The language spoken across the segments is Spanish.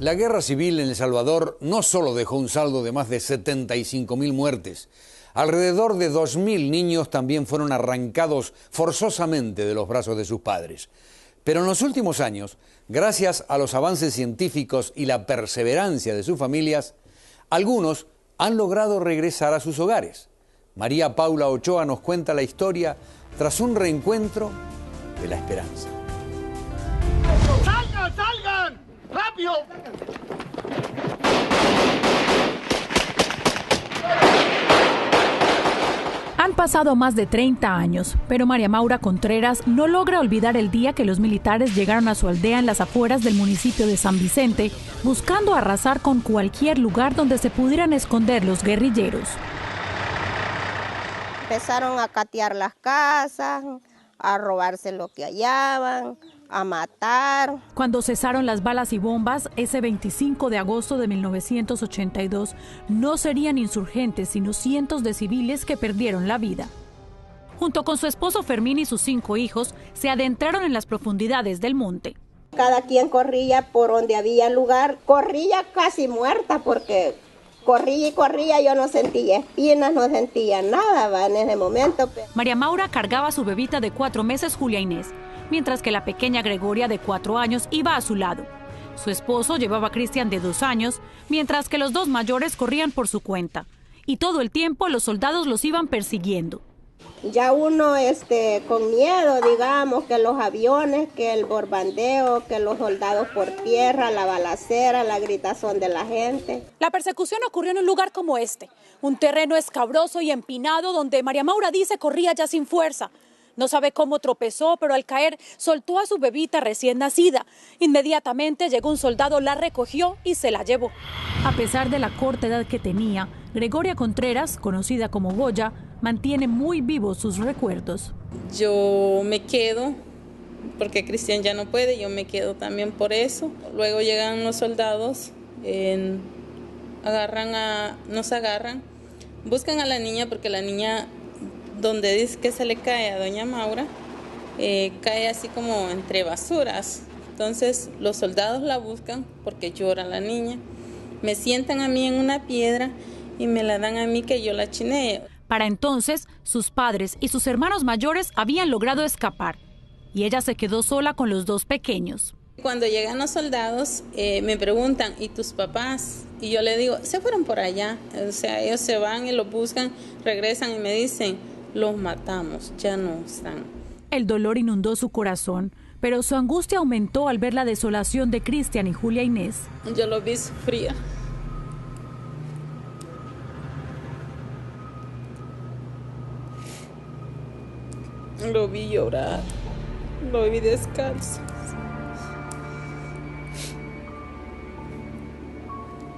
La guerra civil en El Salvador no solo dejó un saldo de más de 75.000 muertes, alrededor de 2.000 niños también fueron arrancados forzosamente de los brazos de sus padres. Pero en los últimos años, gracias a los avances científicos y la perseverancia de sus familias, algunos han logrado regresar a sus hogares. María Paula Ochoa nos cuenta la historia tras un reencuentro de la esperanza. ¡Salgan, salgan! ¡Rápido! Han pasado más de 30 años, pero María Maura Contreras no logra olvidar el día que los militares llegaron a su aldea en las afueras del municipio de San Vicente, buscando arrasar con cualquier lugar donde se pudieran esconder los guerrilleros. Empezaron a catear las casas, a robarse lo que hallaban, a matar. Cuando cesaron las balas y bombas, ese 25 de agosto de 1982, no serían insurgentes, sino cientos de civiles que perdieron la vida. Junto con su esposo Fermín y sus 5 hijos, se adentraron en las profundidades del monte. Cada quien corría por donde había lugar, corría casi muerta porque corría y corría, yo no sentía espinas, no sentía nada en ese momento. María Maura cargaba a su bebita de 4 meses, Julia Inés, mientras que la pequeña Gregoria, de 4 años, iba a su lado. Su esposo llevaba a Cristian, de 2 años, mientras que los 2 mayores corrían por su cuenta. Y todo el tiempo los soldados los iban persiguiendo. Ya uno con miedo, digamos, que los aviones, que el bombardeo, que los soldados por tierra, la balacera, la gritazón de la gente. La persecución ocurrió en un lugar como este, un terreno escabroso y empinado donde María Maura dice corría ya sin fuerza. No sabe cómo tropezó, pero al caer soltó a su bebita recién nacida. Inmediatamente llegó un soldado, la recogió y se la llevó. A pesar de la corta edad que tenía, Gregoria Contreras, conocida como Goya, mantiene muy vivos sus recuerdos. Yo me quedo, porque Cristian ya no puede, yo me quedo también por eso. Luego llegan los soldados, nos agarran, buscan a la niña porque la niña, donde dice que se le cae a doña Maura, cae así como entre basuras. Entonces los soldados la buscan porque llora la niña. Me sientan a mí en una piedra y me la dan a mí que yo la chinee. Para entonces, sus padres y sus hermanos mayores habían logrado escapar y ella se quedó sola con los 2 pequeños. Cuando llegan los soldados, me preguntan, ¿y tus papás? Y yo le digo, se fueron por allá. O sea, ellos se van y los buscan, regresan y me dicen, los matamos, ya no están. El dolor inundó su corazón, pero su angustia aumentó al ver la desolación de Cristian y Julia Inés. Yo lo vi sufrir. Lo vi llorar, lo vi descalzo.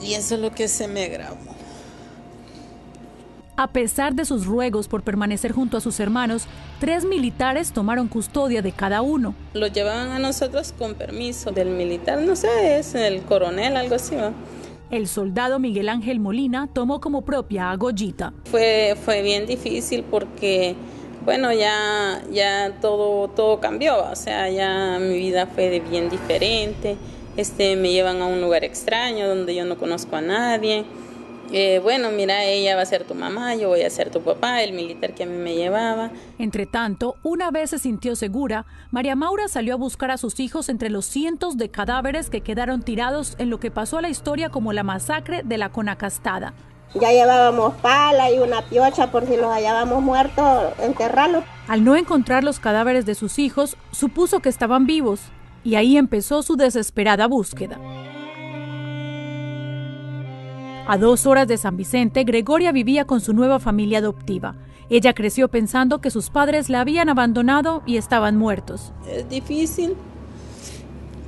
Y eso es lo que se me grabó. A pesar de sus ruegos por permanecer junto a sus hermanos, 3 militares tomaron custodia de cada uno. Lo llevaban a nosotros con permiso del militar, no sé, es el coronel, algo así, ¿no? El soldado Miguel Ángel Molina tomó como propia a Goyita. Fue bien difícil porque, bueno, ya todo cambió, o sea, ya mi vida fue bien diferente. Me llevan a un lugar extraño donde yo no conozco a nadie. Bueno, mira, ella va a ser tu mamá, yo voy a ser tu papá, el militar que a mí me llevaba. Entre tanto, una vez se sintió segura, María Maura salió a buscar a sus hijos entre los cientos de cadáveres que quedaron tirados en lo que pasó a la historia como la masacre de la Conacastada. Ya llevábamos pala y una piocha por si los hallábamos muertos, enterrarlos. Al no encontrar los cadáveres de sus hijos, supuso que estaban vivos, y ahí empezó su desesperada búsqueda. A 2 horas de San Vicente, Gregoria vivía con su nueva familia adoptiva. Ella creció pensando que sus padres la habían abandonado y estaban muertos. Es difícil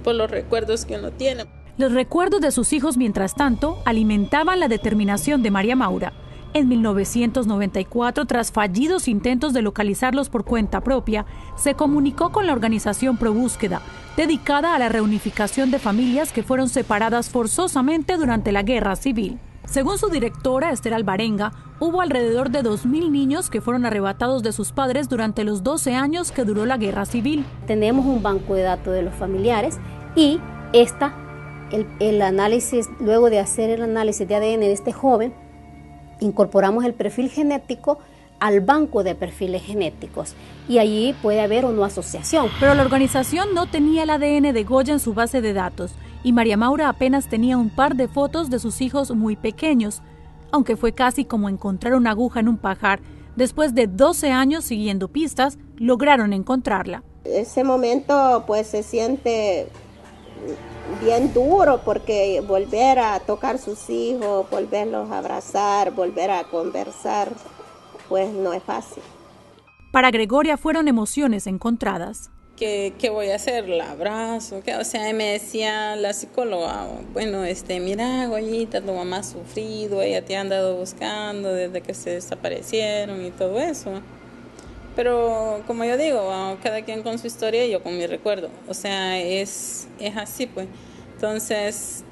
por los recuerdos que uno tiene. Los recuerdos de sus hijos, mientras tanto, alimentaban la determinación de María Maura. En 1994, tras fallidos intentos de localizarlos por cuenta propia, se comunicó con la organización Pro Búsqueda, dedicada a la reunificación de familias que fueron separadas forzosamente durante la Guerra Civil. Según su directora, Esther Alvarenga, hubo alrededor de 2.000 niños que fueron arrebatados de sus padres durante los 12 años que duró la Guerra Civil. Tenemos un banco de datos de los familiares y esta El análisis, luego de hacer el análisis de ADN de este joven, incorporamos el perfil genético al banco de perfiles genéticos y allí puede haber una asociación. Pero la organización no tenía el ADN de Goya en su base de datos y María Maura apenas tenía un par de fotos de sus hijos muy pequeños, aunque fue casi como encontrar una aguja en un pajar. Después de 12 años siguiendo pistas, lograron encontrarla. Ese momento pues se siente bien duro porque volver a tocar sus hijos, volverlos a abrazar, volver a conversar, pues no es fácil. Para Gregoria fueron emociones encontradas. ¿Qué voy a hacer? ¿La abrazo? ¿Qué? O sea, me decía la psicóloga, bueno, mira, Goyita, tu mamá ha sufrido, ella te ha andado buscando desde que se desaparecieron y todo eso. Pero como yo digo, cada quien con su historia y yo con mi recuerdo. O sea, es así, pues. Entonces,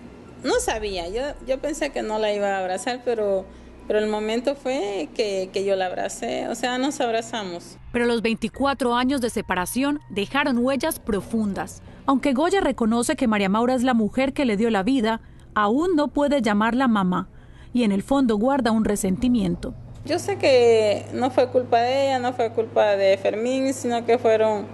no sabía. Yo pensé que no la iba a abrazar, pero el momento fue que yo la abracé. O sea, nos abrazamos. Pero los 24 años de separación dejaron huellas profundas. Aunque Goya reconoce que María Maura es la mujer que le dio la vida, aún no puede llamarla mamá. Y en el fondo guarda un resentimiento. Yo sé que no fue culpa de ella, no fue culpa de Fermín, sino que fueron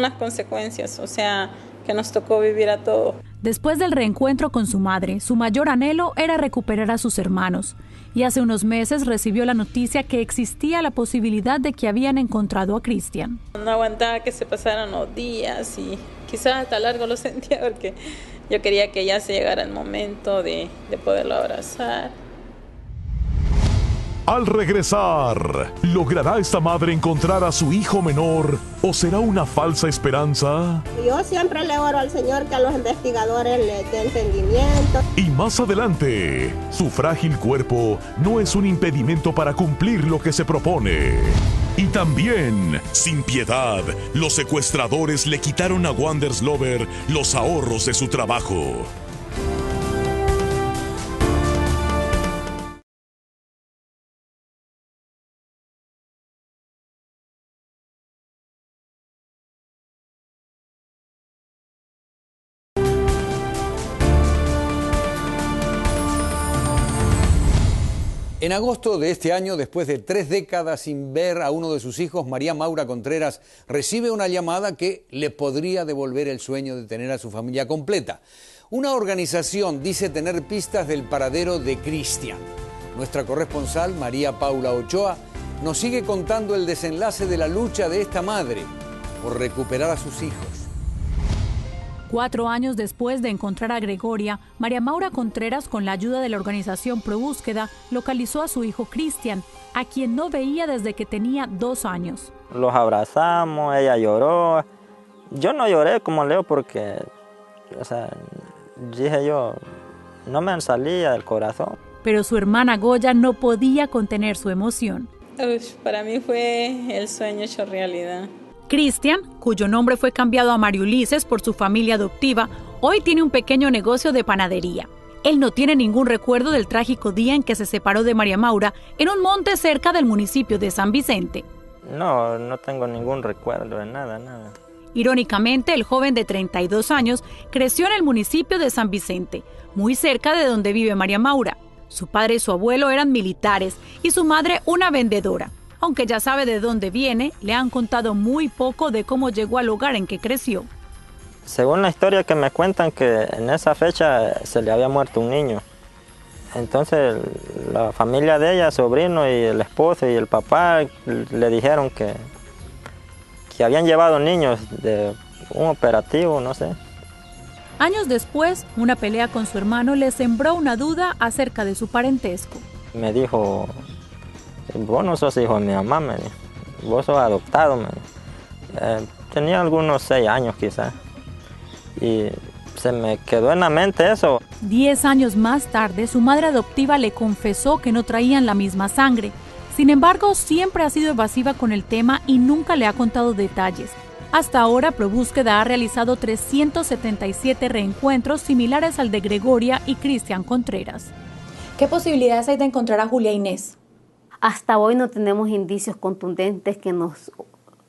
las consecuencias, o sea, que nos tocó vivir a todos. Después del reencuentro con su madre, su mayor anhelo era recuperar a sus hermanos. Y hace unos meses recibió la noticia que existía la posibilidad de que habían encontrado a Cristian. No aguantaba que se pasaran los días y quizás hasta largo lo sentía porque yo quería que ya se llegara el momento de poderlo abrazar. Al regresar, ¿logrará esta madre encontrar a su hijo menor o será una falsa esperanza? Yo siempre le oro al Señor que a los investigadores les dé entendimiento. Y más adelante, su frágil cuerpo no es un impedimento para cumplir lo que se propone. Y también, sin piedad, los secuestradores le quitaron a Wanderslover los ahorros de su trabajo. En agosto de este año, después de 3 décadas sin ver a uno de sus hijos, María Maura Contreras recibe una llamada que le podría devolver el sueño de tener a su familia completa. Una organización dice tener pistas del paradero de Cristian. Nuestra corresponsal, María Paula Ochoa, nos sigue contando el desenlace de la lucha de esta madre por recuperar a sus hijos. 4 años después de encontrar a Gregoria, María Maura Contreras, con la ayuda de la organización Pro Búsqueda, localizó a su hijo Cristian, a quien no veía desde que tenía 2 años. Los abrazamos, ella lloró. Yo no lloré como Leo porque, dije yo, no me salía del corazón. Pero su hermana Goya no podía contener su emoción. Para mí fue el sueño hecho realidad. Cristian, cuyo nombre fue cambiado a Mario Ulises por su familia adoptiva, hoy tiene un pequeño negocio de panadería. Él no tiene ningún recuerdo del trágico día en que se separó de María Maura en un monte cerca del municipio de San Vicente. No tengo ningún recuerdo de nada. Irónicamente, el joven de 32 años creció en el municipio de San Vicente, muy cerca de donde vive María Maura. Su padre y su abuelo eran militares y su madre una vendedora. Aunque ya sabe de dónde viene, le han contado muy poco de cómo llegó al hogar en que creció. Según la historia que me cuentan, que en esa fecha se le había muerto un niño. Entonces la familia de ella, sobrino y el esposo y el papá, le dijeron que habían llevado niños de un operativo, no sé. Años después, una pelea con su hermano le sembró una duda acerca de su parentesco. Me dijo: vos no sos hijo de mi mamá, me dijo. Vos sos adoptado, me dijo. Tenía algunos 6 años quizás. Y se me quedó en la mente eso. 10 años más tarde, su madre adoptiva le confesó que no traían la misma sangre. Sin embargo, siempre ha sido evasiva con el tema y nunca le ha contado detalles. Hasta ahora, Pro Búsqueda ha realizado 377 reencuentros similares al de Gregoria y Cristian Contreras. ¿Qué posibilidades hay de encontrar a Julia Inés? Hasta hoy no tenemos indicios contundentes que nos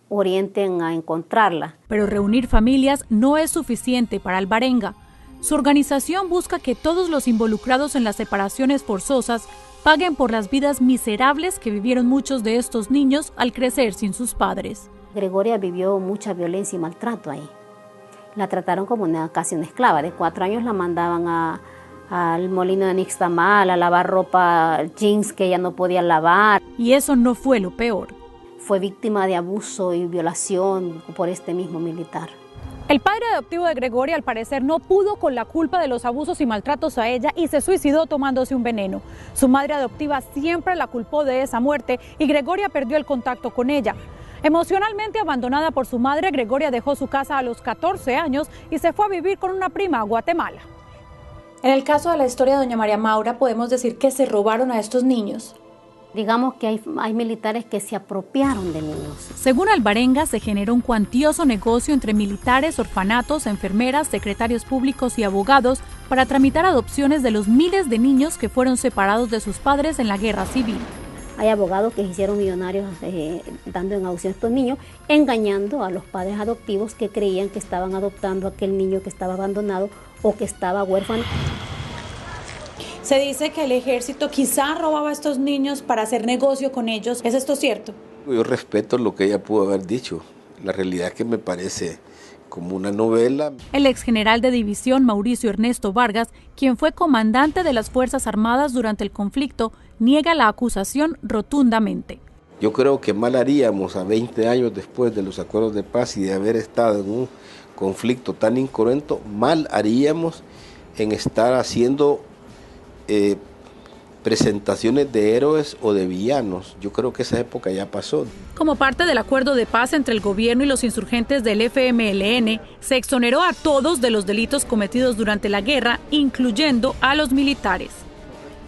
orienten a encontrarla. Pero reunir familias no es suficiente para Alvarenga. Su organización busca que todos los involucrados en las separaciones forzosas paguen por las vidas miserables que vivieron muchos de estos niños al crecer sin sus padres. Gregoria vivió mucha violencia y maltrato ahí. La trataron como casi una esclava. De 4 años la mandaban al molino de Nixtamal a lavar ropa, jeans que ella no podía lavar. Y eso no fue lo peor. Fue víctima de abuso y violación por este mismo militar. El padre adoptivo de Gregoria al parecer no pudo con la culpa de los abusos y maltratos a ella y se suicidó tomándose un veneno. Su madre adoptiva siempre la culpó de esa muerte y Gregoria perdió el contacto con ella. Emocionalmente abandonada por su madre, Gregoria dejó su casa a los 14 años y se fue a vivir con una prima a Guatemala. En el caso de la historia de doña María Maura, podemos decir que se robaron a estos niños. Digamos que hay militares que se apropiaron de niños. Según Alvarenga, se generó un cuantioso negocio entre militares, orfanatos, enfermeras, secretarios públicos y abogados para tramitar adopciones de los miles de niños que fueron separados de sus padres en la guerra civil. Hay abogados que se hicieron millonarios dando en adopción a estos niños, engañando a los padres adoptivos que creían que estaban adoptando a aquel niño que estaba abandonado o que estaba huérfano. Se dice que el ejército quizá robaba a estos niños para hacer negocio con ellos. ¿Es esto cierto? Yo respeto lo que ella pudo haber dicho. La realidad es que me parece como una novela. El exgeneral de división Mauricio Ernesto Vargas, quien fue comandante de las Fuerzas Armadas durante el conflicto, niega la acusación rotundamente. Yo creo que mal haríamos a 20 años después de los acuerdos de paz y de haber estado en un conflicto tan incruento, mal haríamos en estar haciendo presentaciones de héroes o de villanos. Yo creo que esa época ya pasó. Como parte del acuerdo de paz entre el gobierno y los insurgentes del FMLN, se exoneró a todos de los delitos cometidos durante la guerra, incluyendo a los militares.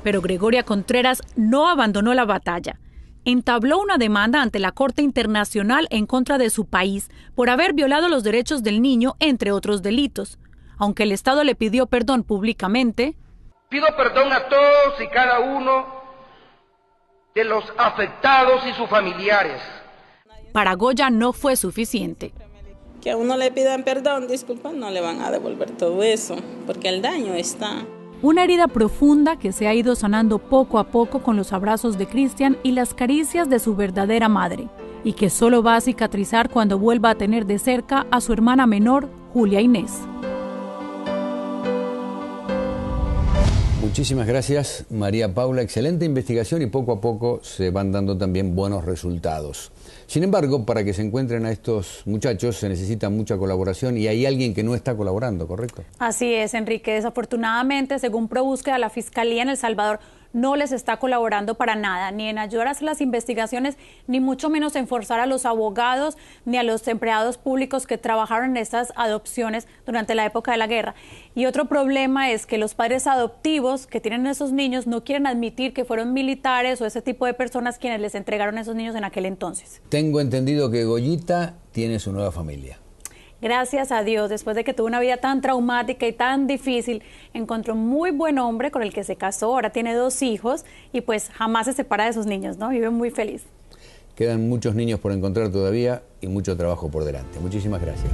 Pero Gregoria Contreras no abandonó la batalla. Entabló una demanda ante la Corte Internacional en contra de su país por haber violado los derechos del niño, entre otros delitos. Aunque el Estado le pidió perdón públicamente, pido perdón a todos y cada uno de los afectados y sus familiares. Para Goya no fue suficiente. Que a uno le pidan perdón, disculpa, no le van a devolver todo eso, porque el daño está. Una herida profunda que se ha ido sanando poco a poco con los abrazos de Cristian y las caricias de su verdadera madre, y que solo va a cicatrizar cuando vuelva a tener de cerca a su hermana menor, Julia Inés. Muchísimas gracias, María Paula. Excelente investigación y poco a poco se van dando también buenos resultados. Sin embargo, para que se encuentren a estos muchachos se necesita mucha colaboración y hay alguien que no está colaborando, ¿correcto? Así es, Enrique. Desafortunadamente, según ProBúsqueda, la Fiscalía en El Salvador no les está colaborando para nada, ni en ayudar a hacer las investigaciones, ni mucho menos en forzar a los abogados, ni a los empleados públicos que trabajaron en estas adopciones durante la época de la guerra. Y otro problema es que los padres adoptivos que tienen esos niños no quieren admitir que fueron militares o ese tipo de personas quienes les entregaron a esos niños en aquel entonces. Tengo entendido que Goyita tiene su nueva familia. Gracias a Dios, después de que tuvo una vida tan traumática y tan difícil, encontró un muy buen hombre con el que se casó, ahora tiene 2 hijos y pues jamás se separa de sus niños, ¿no? Vive muy feliz. Quedan muchos niños por encontrar todavía y mucho trabajo por delante. Muchísimas gracias.